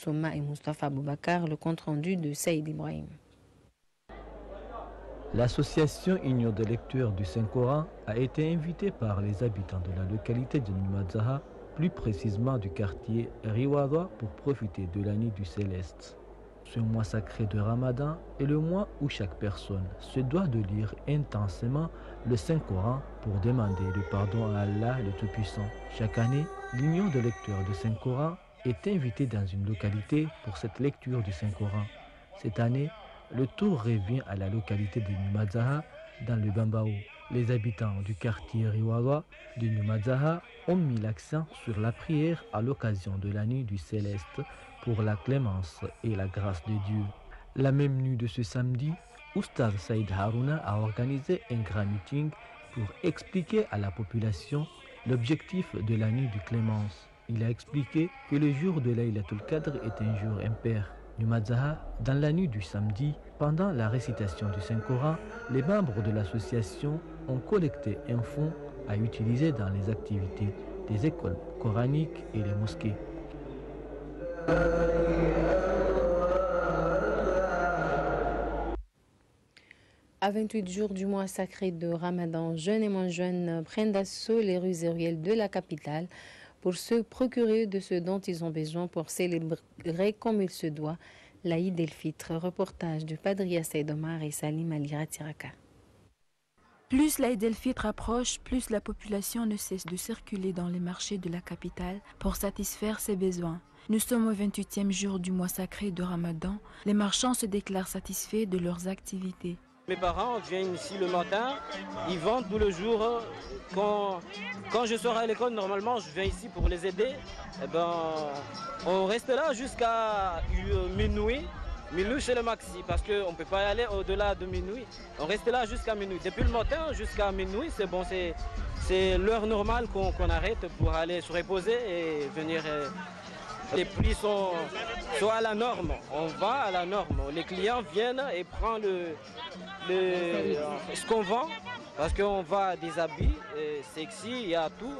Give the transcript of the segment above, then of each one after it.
Soma et Mustafa Aboubakar, le compte-rendu de Saïd Ibrahim. L'association Union des lecteurs du Saint-Coran a été invitée par les habitants de la localité de Numadzaha, plus précisément du quartier Riwada, pour profiter de la nuit du Céleste. Ce mois sacré de Ramadan est le mois où chaque personne se doit de lire intensément le Saint-Coran pour demander le pardon à Allah le Tout-Puissant. Chaque année, l'Union des lecteurs du Saint-Coran est invitée dans une localité pour cette lecture du Saint-Coran. Cette année, le tour revient à la localité de Numadzaha dans le Bambao. Les habitants du quartier Riwada de Numadzaha ont mis l'accent sur la prière à l'occasion de la nuit du Céleste pour la clémence et la grâce de Dieu. La même nuit de ce samedi, Oustaz Saïd Harouna a organisé un grand meeting pour expliquer à la population l'objectif de la nuit du clémence. Il a expliqué que le jour de Laylatul Qadr est un jour impair. Numadzaha, dans la nuit du samedi, pendant la récitation du Saint-Coran, les membres de l'association ont collecté un fonds à utiliser dans les activités des écoles coraniques et les mosquées. À 28 jours du mois sacré de Ramadan, jeunes et moins jeunes prennent d'assaut les rues et ruelles de la capitale pour se procurer de ce dont ils ont besoin pour célébrer comme il se doit l'Aïd el-Fitr. Reportage de Padria Saïd Omar et Salim Alira Tiraka. Plus l'Aïd el-Fitr approche, plus la population ne cesse de circuler dans les marchés de la capitale pour satisfaire ses besoins. Nous sommes au 28e jour du mois sacré de Ramadan. Les marchands se déclarent satisfaits de leurs activités. Mes parents viennent ici le matin, ils vendent tout le jour. Quand je sors à l'école, normalement, je viens ici pour les aider. Eh ben, on reste là jusqu'à minuit. Minuit, c'est le maxi, parce qu'on ne peut pas y aller au-delà de minuit. On reste là jusqu'à minuit. Depuis le matin jusqu'à minuit, c'est bon, c'est l'heure normale qu'on arrête pour aller se reposer et venir. Les prix sont à la norme, on va à la norme. Les clients viennent et prennent ce qu'on vend, parce qu'on vend des habits sexy, il y a tout.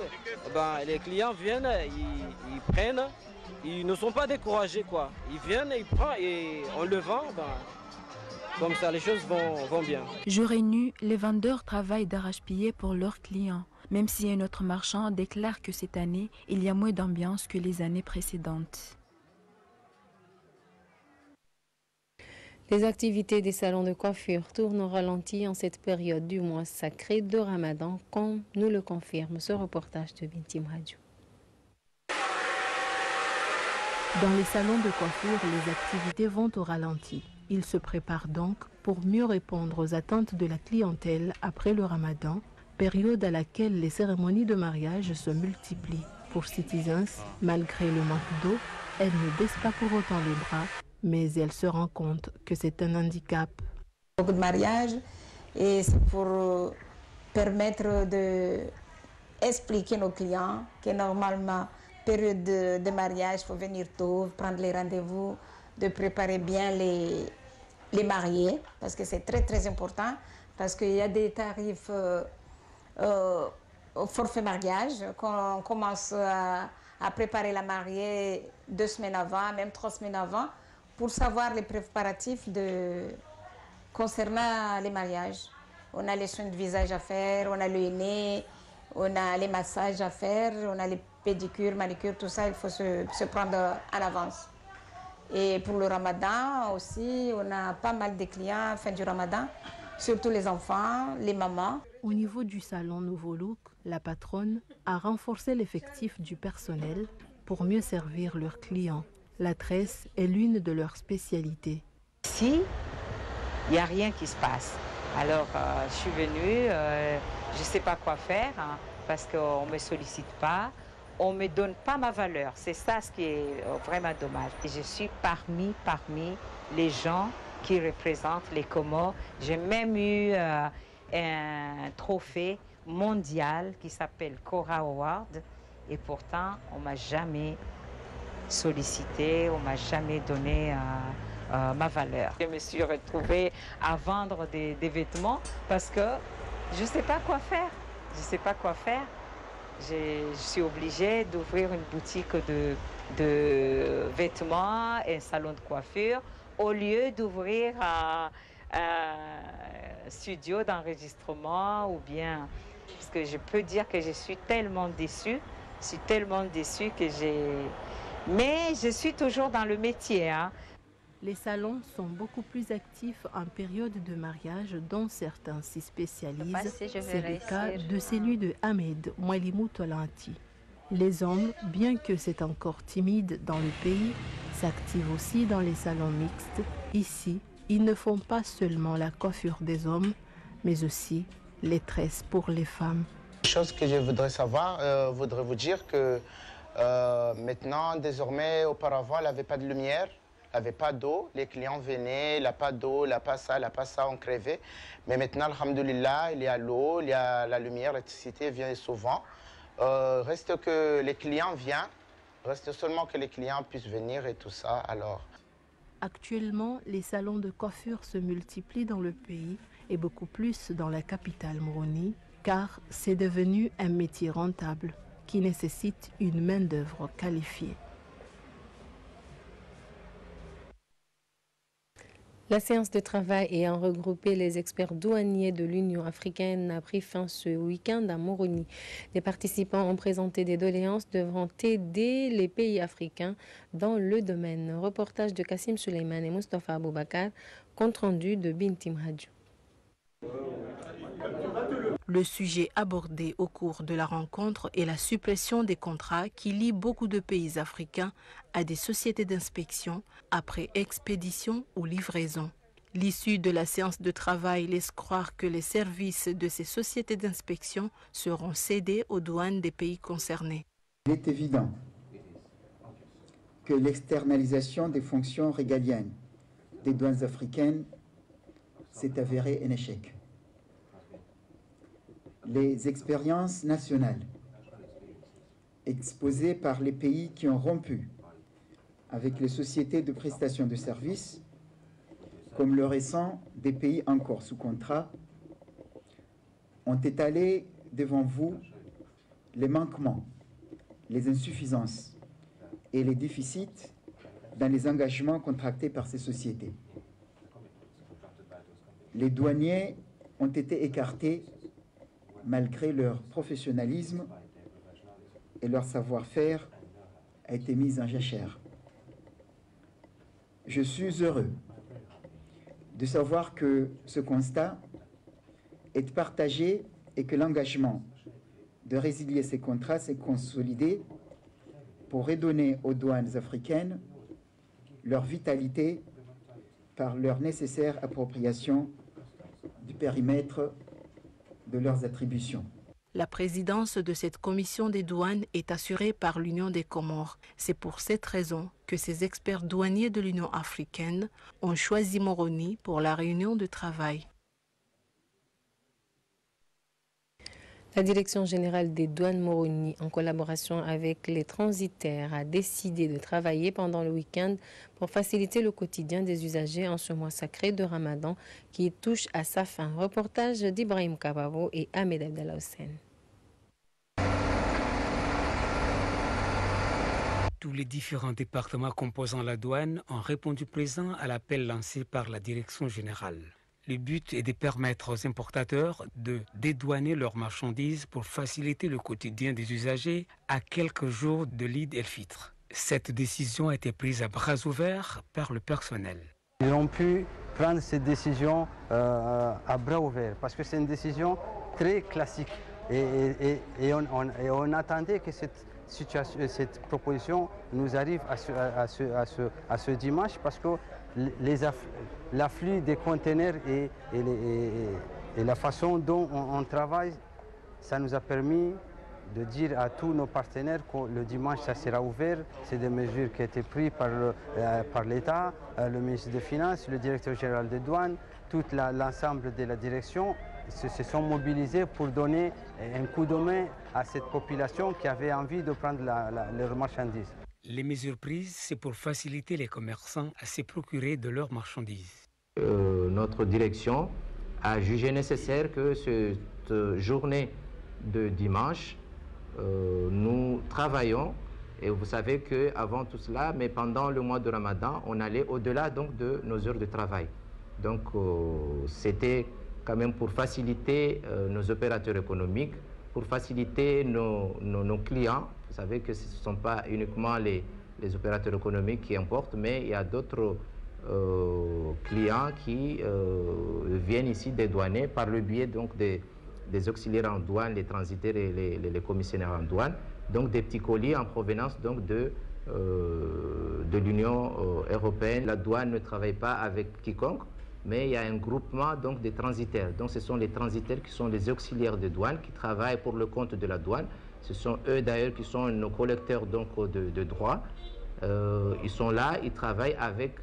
Ben, les clients viennent, ils prennent, ils ne sont pas découragés, quoi. Ils viennent, ils prennent et on le vend. Ben, comme ça, les choses vont bien. Jour et nuit, les vendeurs travaillent d'arrache-pied pour leurs clients. Même si un autre marchand déclare que cette année, il y a moins d'ambiance que les années précédentes. Les activités des salons de coiffure tournent au ralenti en cette période du mois sacré de Ramadan, comme nous le confirme ce reportage de Bintim Radio. Dans les salons de coiffure, les activités vont au ralenti. Ils se préparent donc pour mieux répondre aux attentes de la clientèle après le Ramadan, période à laquelle les cérémonies de mariage se multiplient. Pour Citizens, malgré le manque d'eau, elle ne baisse pas pour autant les bras, mais elle se rend compte que c'est un handicap. Beaucoup de mariages et c'est pour permettre d'expliquer nos clients que normalement, période de mariage, il faut venir tôt, prendre les rendez-vous, de préparer bien les mariés, parce que c'est très très important, parce qu'il y a des tarifs au forfait mariage, qu'on commence à préparer la mariée 2 semaines avant, même 3 semaines avant, pour savoir les préparatifs concernant les mariages. On a les soins de visage à faire, on a le nez, on a les massages à faire, on a les pédicures, manicures, tout ça, il faut se prendre en avance. Et pour le Ramadan aussi, on a pas mal de clients fin du Ramadan, surtout les enfants, les mamans. Au niveau du salon Nouveau Look, la patronne a renforcé l'effectif du personnel pour mieux servir leurs clients. La tresse est l'une de leurs spécialités. Ici, il n'y a rien qui se passe. Alors, je suis venue, je ne sais pas quoi faire, hein, parce qu'on ne me sollicite pas, on ne me donne pas ma valeur. C'est ça ce qui est vraiment dommage. Et je suis parmi les gens qui représentent les Comores. J'ai même eu un trophée mondial qui s'appelle Cora Award. Et pourtant, on ne m'a jamais sollicité, on ne m'a jamais donné ma valeur. Je me suis retrouvée à vendre des vêtements parce que je ne sais pas quoi faire. Je ne sais pas quoi faire. Je suis obligée d'ouvrir une boutique de vêtements, un salon de coiffure, au lieu d'ouvrir un studio d'enregistrement ou bien... Parce que je peux dire que je suis tellement déçue, que j'ai... Mais je suis toujours dans le métier, hein. Les salons sont beaucoup plus actifs en période de mariage, dont certains s'y spécialisent. C'est le cas de celui de Ahmed Moualimou Tolanti. Les hommes, bien que c'est encore timide dans le pays, s'activent aussi dans les salons mixtes. Ici, ils ne font pas seulement la coiffure des hommes, mais aussi les tresses pour les femmes. Une chose que je voudrais savoir, voudrais vous dire que maintenant, désormais, auparavant, elle n'avait pas de lumière. Il n'y avait pas d'eau, les clients venaient, il n'y a pas d'eau, il n'y a pas ça, on crevait. Mais maintenant, alhamdoulilah, il y a l'eau, il y a la lumière, l'électricité vient souvent. Reste que les clients viennent, reste seulement que les clients puissent venir et tout ça. Alors. Actuellement, les salons de coiffure se multiplient dans le pays et beaucoup plus dans la capitale Moroni, car c'est devenu un métier rentable qui nécessite une main-d'œuvre qualifiée. La séance de travail ayant regroupé les experts douaniers de l'Union africaine a pris fin ce week-end à Moroni. Les participants ont présenté des doléances devant aider les pays africains dans le domaine. Reportage de Kassim Suleiman et Mustafa Aboubakar, compte rendu de Bintim Hadjou. Le sujet abordé au cours de la rencontre est la suppression des contrats qui lient beaucoup de pays africains à des sociétés d'inspection après expédition ou livraison. L'issue de la séance de travail laisse croire que les services de ces sociétés d'inspection seront cédés aux douanes des pays concernés. Il est évident que l'externalisation des fonctions régaliennes des douanes africaines s'est avérée un échec. Les expériences nationales exposées par les pays qui ont rompu avec les sociétés de prestation de services, comme le récent des pays encore sous contrat, ont étalé devant vous les manquements, les insuffisances et les déficits dans les engagements contractés par ces sociétés. Les douaniers ont été écartés malgré leur professionnalisme et leur savoir-faire a été mis en jachère. Je suis heureux de savoir que ce constat est partagé et que l'engagement de résilier ces contrats s'est consolidé pour redonner aux douanes africaines leur vitalité par leur nécessaire appropriation du périmètre de leurs attributions. La présidence de cette commission des douanes est assurée par l'Union des Comores. C'est pour cette raison que ces experts douaniers de l'Union africaine ont choisi Moroni pour la réunion de travail. La Direction générale des douanes Moroni, en collaboration avec les transitaires, a décidé de travailler pendant le week-end pour faciliter le quotidien des usagers en ce mois sacré de Ramadan qui touche à sa fin. Reportage d'Ibrahim Kabavo et Ahmed Abdallah Hussein. Tous les différents départements composant la douane ont répondu présent à l'appel lancé par la Direction générale. Le but est de permettre aux importateurs de dédouaner leurs marchandises pour faciliter le quotidien des usagers à quelques jours de l'Eid el-Fitr. Cette décision a été prise à bras ouverts par le personnel. Ils ont pu prendre cette décision à bras ouverts parce que c'est une décision très classique et on attendait que cette proposition nous arrive à ce dimanche parce que l'afflux des conteneurs et la façon dont on travaille, ça nous a permis de dire à tous nos partenaires que le dimanche, ça sera ouvert. C'est des mesures qui ont été prises par l'État, le ministre des Finances, le directeur général des douanes, tout l'ensemble de la direction se sont mobilisés pour donner un coup de main à cette population qui avait envie de prendre leurs marchandises. Les mesures prises, c'est pour faciliter les commerçants à se procurer de leurs marchandises. Notre direction a jugé nécessaire que cette journée de dimanche, nous travaillons Et vous savez qu'avant tout cela, mais pendant le mois de Ramadan, on allait au-delà donc de nos heures de travail. Donc c'était quand même pour faciliter nos opérateurs économiques, pour faciliter nos clients. Vous savez que ce ne sont pas uniquement les opérateurs économiques qui importent, mais il y a d'autres clients qui viennent ici des douaniers par le biais donc des auxiliaires en douane, les transitaires et les commissionnaires en douane, donc des petits colis en provenance donc de l'Union européenne. La douane ne travaille pas avec quiconque, mais il y a un groupement donc des transitaires. Donc ce sont les transitaires qui sont les auxiliaires de douane, qui travaillent pour le compte de la douane. Ce sont eux d'ailleurs qui sont nos collecteurs donc de droits. Ils sont là, ils travaillent avec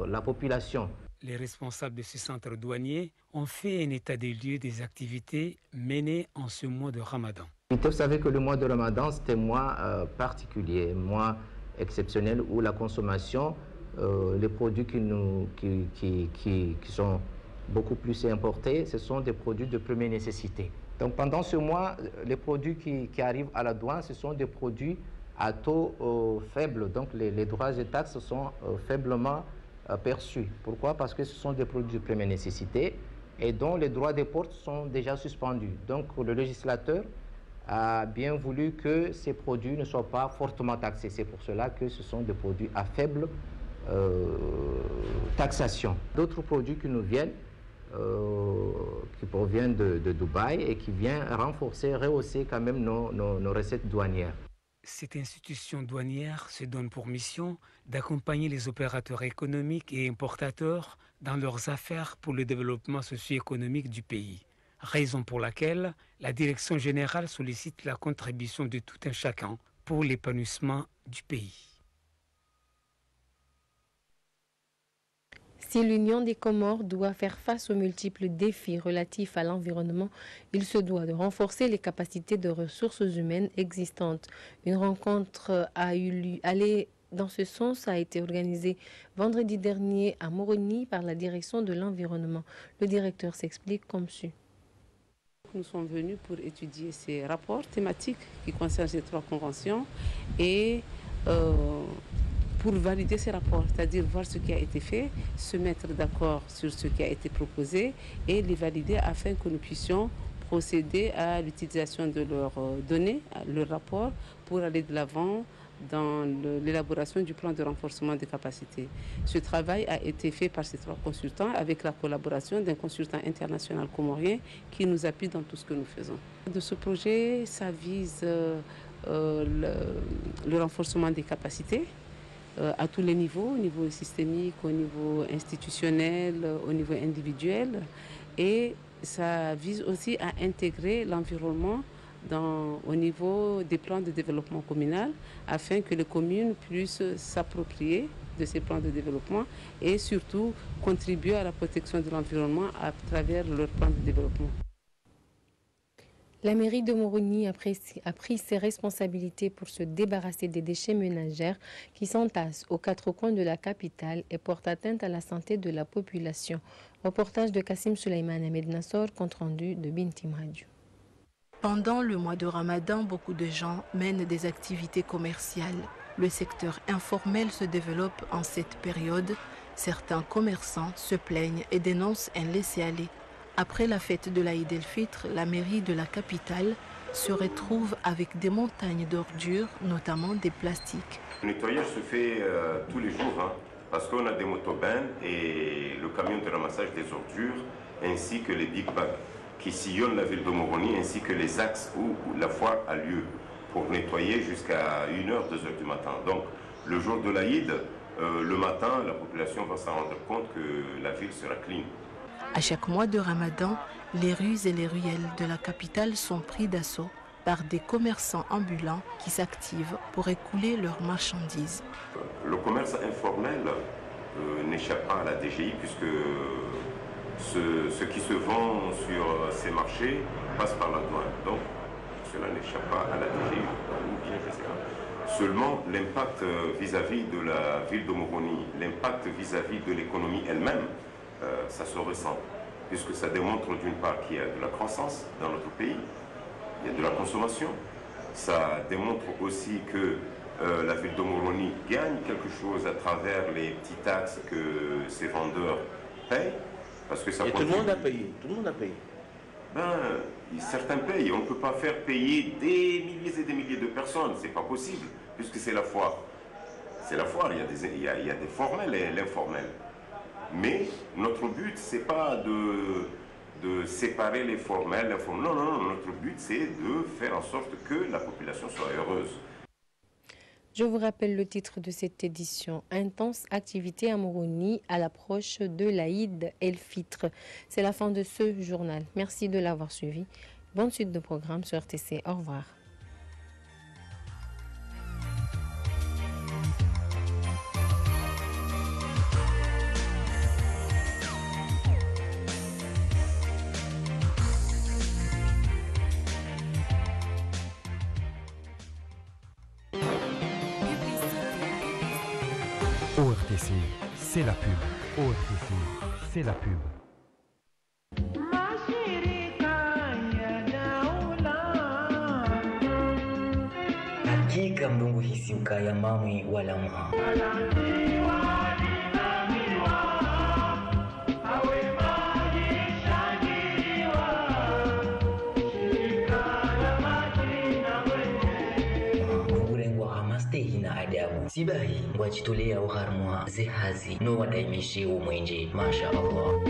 la population. Les responsables de ce centre douanier ont fait un état des lieux des activités menées en ce mois de Ramadan. Vous savez que le mois de Ramadan, c'est un mois particulier, un mois exceptionnel où la consommation, les produits qui sont beaucoup plus importés, ce sont des produits de première nécessité. Donc pendant ce mois, les produits qui arrivent à la douane, ce sont des produits à taux faible. Donc les droits et taxes sont faiblement perçus. Pourquoi? Parce que ce sont des produits de première nécessité et dont les droits des portes sont déjà suspendus. Donc le législateur a bien voulu que ces produits ne soient pas fortement taxés. C'est pour cela que ce sont des produits à faible taxation. D'autres produits qui nous viennent, qui proviennent de Dubaï et qui viennent renforcer, rehausser quand même nos recettes douanières. Cette institution douanière se donne pour mission d'accompagner les opérateurs économiques et importateurs dans leurs affaires pour le développement socio-économique du pays. Raison pour laquelle la Direction générale sollicite la contribution de tout un chacun pour l'épanouissement du pays. Si l'Union des Comores doit faire face aux multiples défis relatifs à l'environnement, il se doit de renforcer les capacités de ressources humaines existantes. Une rencontre allée dans ce sens a été organisée vendredi dernier à Moroni par la direction de l'environnement. Le directeur s'explique comme suit. Nous sommes venus pour étudier ces rapports thématiques qui concernent ces 3 conventions et pour valider ces rapports, c'est-à-dire voir ce qui a été fait, se mettre d'accord sur ce qui a été proposé et les valider afin que nous puissions procéder à l'utilisation de leurs données, leurs rapports, pour aller de l'avant dans l'élaboration du plan de renforcement des capacités. Ce travail a été fait par ces 3 consultants avec la collaboration d'un consultant international comorien qui nous appuie dans tout ce que nous faisons. De ce projet, ça vise le renforcement des capacités à tous les niveaux, au niveau systémique, au niveau institutionnel, au niveau individuel. Et ça vise aussi à intégrer l'environnement au niveau des plans de développement communal afin que les communes puissent s'approprier de ces plans de développement et surtout contribuer à la protection de l'environnement à travers leurs plans de développement. La mairie de Moroni a pris ses responsabilités pour se débarrasser des déchets ménagers qui s'entassent aux 4 coins de la capitale et portent atteinte à la santé de la population. Reportage de Kassim Suleiman Ahmed Nassor, compte rendu de Bintim Radio. Pendant le mois de Ramadan, beaucoup de gens mènent des activités commerciales. Le secteur informel se développe en cette période. Certains commerçants se plaignent et dénoncent un laisser-aller. Après la fête de l'Aïd el-Fitr, la mairie de la capitale se retrouve avec des montagnes d'ordures, notamment des plastiques. Le nettoyage se fait tous les jours, parce qu'on a des motobennes et le camion de ramassage des ordures, ainsi que les big bags qui sillonnent la ville de Moroni, ainsi que les axes où la foire a lieu, pour nettoyer jusqu'à 1h, 2h du matin. Donc le jour de l'Aïd, le matin, la population va s'en rendre compte que la ville sera clean. À chaque mois de Ramadan, les rues et les ruelles de la capitale sont pris d'assaut par des commerçants ambulants qui s'activent pour écouler leurs marchandises. Le commerce informel n'échappe pas à la DGI puisque ce qui se vend sur ces marchés passe par la douane. Donc cela n'échappe pas à la DGI. Ou bien, je sais pas. Seulement l'impact vis-à-vis de la ville de Moroni, l'impact vis-à-vis de l'économie elle-même, ça se ressent, puisque ça démontre d'une part qu'il y a de la croissance dans notre pays, il y a de la consommation. Ça démontre aussi que la ville de Moroni gagne quelque chose à travers les petites taxes que ces vendeurs payent. Parce que ça et tout le monde a payé, tout le monde a payé. Certains payent, on ne peut pas faire payer des milliers et des milliers de personnes, c'est pas possible, puisque c'est la foire. C'est la foire, il y a des formels et l'informel. Mais notre but, c'est pas de séparer les formels, l'informel. Non, non, non, notre but, c'est de faire en sorte que la population soit heureuse. Je vous rappelle le titre de cette édition. Intense activité à Moroni à l'approche de l'Aïd El-Fitr. C'est la fin de ce journal. Merci de l'avoir suivi. Bonne suite de programme sur RTC. Au revoir. ORTC, c'est la pub. ORTC, c'est la pub. Hakika mdungu hisi ukaya mamwi wala mha. Sibahi wajitolea uharmwa zehazi no wadaimishe umwenje masha Allah.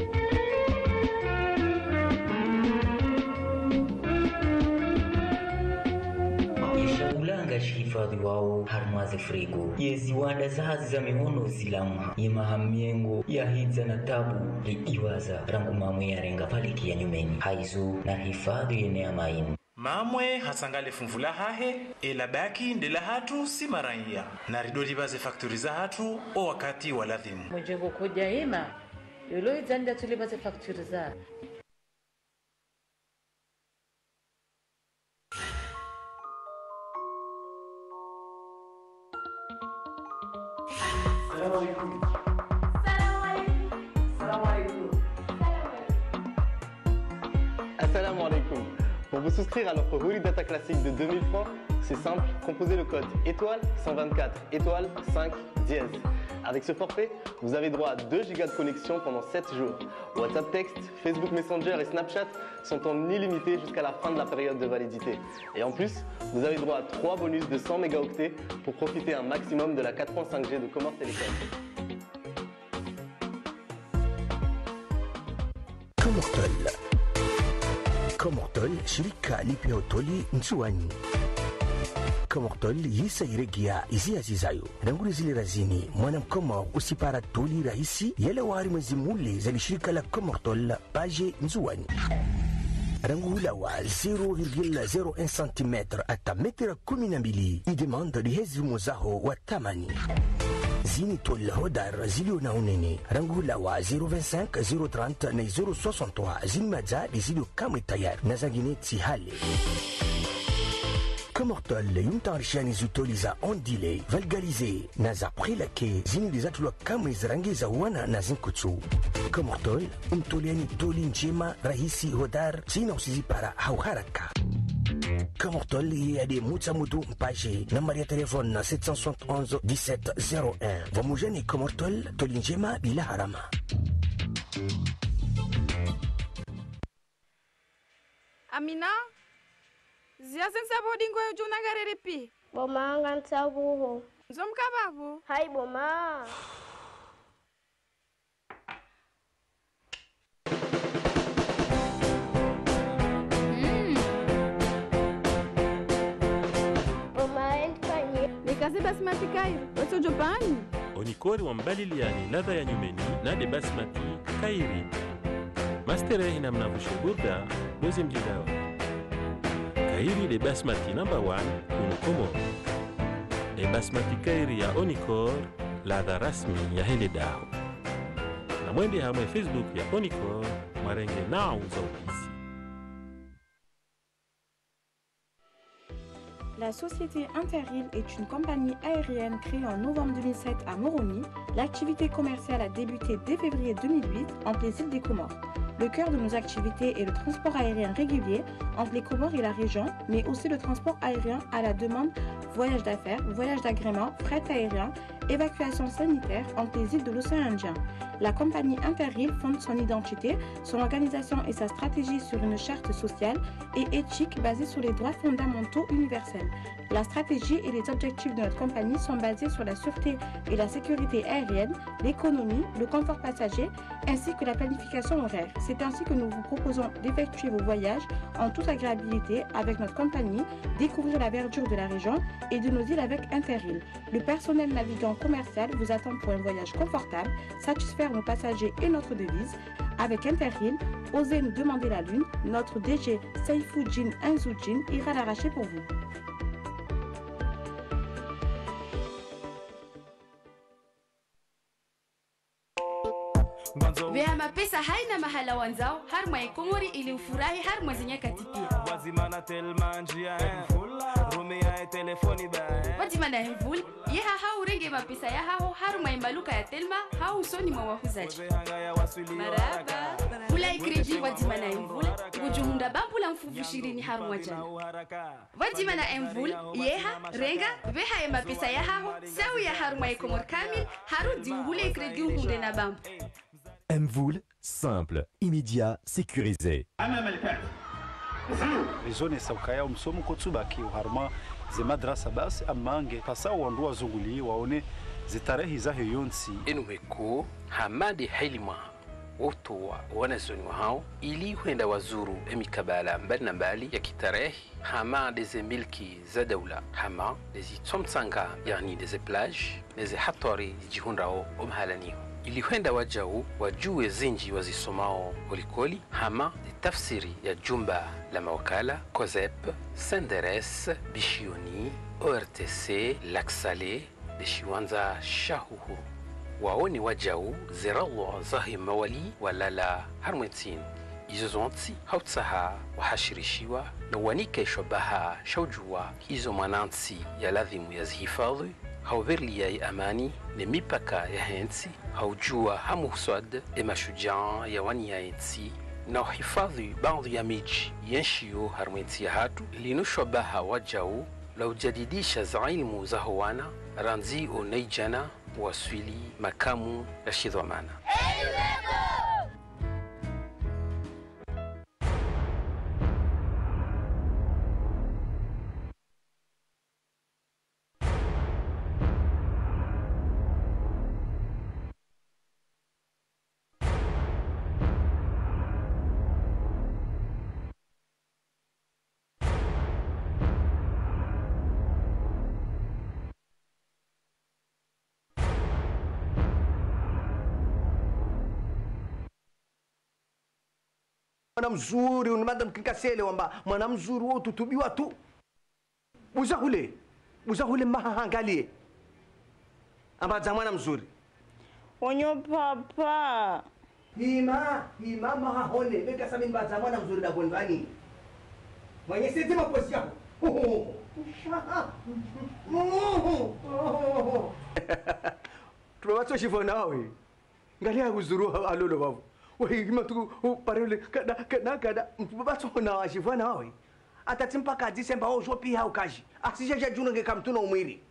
Yeshaulanga shifadhi wao harmwa ze frigo yezi wanda zahazi za mihono zilamu yemahamiengo ya hidza na tabu liiwaza rangu mamwe ya renga paliki ya nyumeni haizu na hifadhi yene ya maini mamwe hasangale fumvula hahe ela baki ndela hatu si maraiya na ridoli baze factory za hatu o wakati wa ladhimu mjengo koja hema yolo izanda tule baze factory za Salam alaikum. Assalamu alaikum. Pour vous souscrire à l'offre Holy Data Classique de 2000 francs, c'est simple, composez le code étoile 124 étoile 5 dièse. Avec ce forfait, vous avez droit à 2 Go de connexion pendant 7 jours. WhatsApp Texte, Facebook Messenger et Snapchat sont en illimité jusqu'à la fin de la période de validité. Et en plus, vous avez droit à 3 bonus de 100 mégaoctets pour profiter un maximum de la 4.5G de Comores Télécom. Comortol shirika lipeotoli nsuani. Comortol yisairegia iziazizayo ranguri zile razini mwanamkoma usipara toli rahisi yale wari mwezi mule zali shirika la Comortol page nsuani. Rangula wa 0,01 cm ata metera 12 idemanda lihezi mozaho wa tamani. Zini tol hodar zilio na unene rangula wa 025 030 na 063 zini maza di zilio kamwe tayar na zangine tihale. Comortol yumtarishani zutoli za on delay valgalize na za prelake zini di zatulwa kamwe zarangi za wana na zinkutsu. Comortol umtoliani toli njema rahisi hodar zina usizipara hauharaka. Comortol y a des Moutsamoudou Mpage, numéro de téléphone 771 1701. Vamujani Comortol, Tolinjema Bila Harama. Amina? Ziasen sabo dingo yo juna garere pi. Boma ngan sabu. Zomka babu. Hai boma. Kazi basmati Kairi, wewe Japani. Onikori wa mbaliliani ladha ya nyumeni na de basmati Kairi. Mastere hina mnavushe burda dozi mjidawa. Kairi de basmati number 1 unukomo. De basmati Kairi ya Onikor ladha rasmi ya hele dao. Na mwende hamwe Facebook ya Onikor marenge nao za upisi. La société Interrail est une compagnie aérienne créée en novembre 2007 à Moroni L'activité commerciale a débuté dès février 2008 entre les îles des Comores. Le cœur de nos activités est le transport aérien régulier entre les Comores et la région, mais aussi le transport aérien à la demande, voyage d'affaires, voyage d'agrément, fret aérien, évacuation sanitaire entre les îles de l'océan Indien. La compagnie Interrail fonde son identité, son organisation et sa stratégie sur une charte sociale et éthique basée sur les droits fondamentaux universels. La stratégie et les objectifs de notre compagnie sont basés sur la sûreté et la sécurité aérienne, l'économie, le confort passager, ainsi que la planification horaire. C'est ainsi que nous vous proposons d'effectuer vos voyages en toute agréabilité avec notre compagnie, découvrir la verdure de la région et de nos îles avec Interrail. Le personnel navigant commercial vous attend pour un voyage confortable, satisfaire nos passagers et notre devise. Avec Interrail, osez nous demander la lune, notre DG Seifoudjin Inzoudjin ira l'arracher pour vous. Vea mapesa haina mahala wanzao har mwa Komori ili ufurahi har mwezi nyakati pia. Wazimana telma njia rumia telefoni ba. Wazimana hevul yeha hau renge mapesa ya hao har mwa maluka ya telma hau usoni mwa wahuzaji. Maraba. Mula ikredi wazimana hevul kujuhunda bambula mfuvu shirini har mwa jana. Wazimana hevul yeha renga veha ya mapesa ya hao sawi ya har mwa Komor kamil haru dimbule ikredi uhunde na bambu. Mvoul, simple, immédiat, sécurisé. Rizone saukaya umsomo kotsubaki uharma ze madrasa basi amange pasa wandu wazunguli waone zitarehi za hiyonsi enuweko hamadi hailima wotowa wanazoni wao ili huenda wazuru emikabala mbali na mbali ya kitarehi hama deze milki za dawla hama deze tsomtsanga yani deze plage deze hatori jihundao omhalaniho ili huenda wajau wajue zinji wazisomao kolikoli hama tafsiri ya jumba la mawakala COSEP, Senderes, Bishioni, ORTC, Laksale, Deshiwanza Shahuhu. Waoni wajau zerawa zahi mawali walala harmwetin. Izo zonti hautsaha wahashirishiwa na wanike shobaha shaujua izo manansi ya ladhimu ya zihifadhi hauverli ya amani ne mipaka ya hensi haujua hamuhswad emashujaa ya wani ya hensi na uhifadhi baadhi ya miji yenshio harmwensi ya hatu linushobaha wajau la ujadidisha za ilmu za howana ranzi o neijana waswili makamu rashidwamana. Mwana mzuri unamada mkikasele wamba mwana mzuri wo tutubiwa tu uzahule mahangalie ambaza mwana mzuri onyo papa hima mahahone beka sami mbaza mwana mzuri da gondani mwenye sisi maposi yako tuwacho shifona wewe ngalia uzuru alolo babu wewe kama tu parole kada mbacho na shifona wewe atatimpaka December au jopi au kaji asije juno ngekamtuna umwiri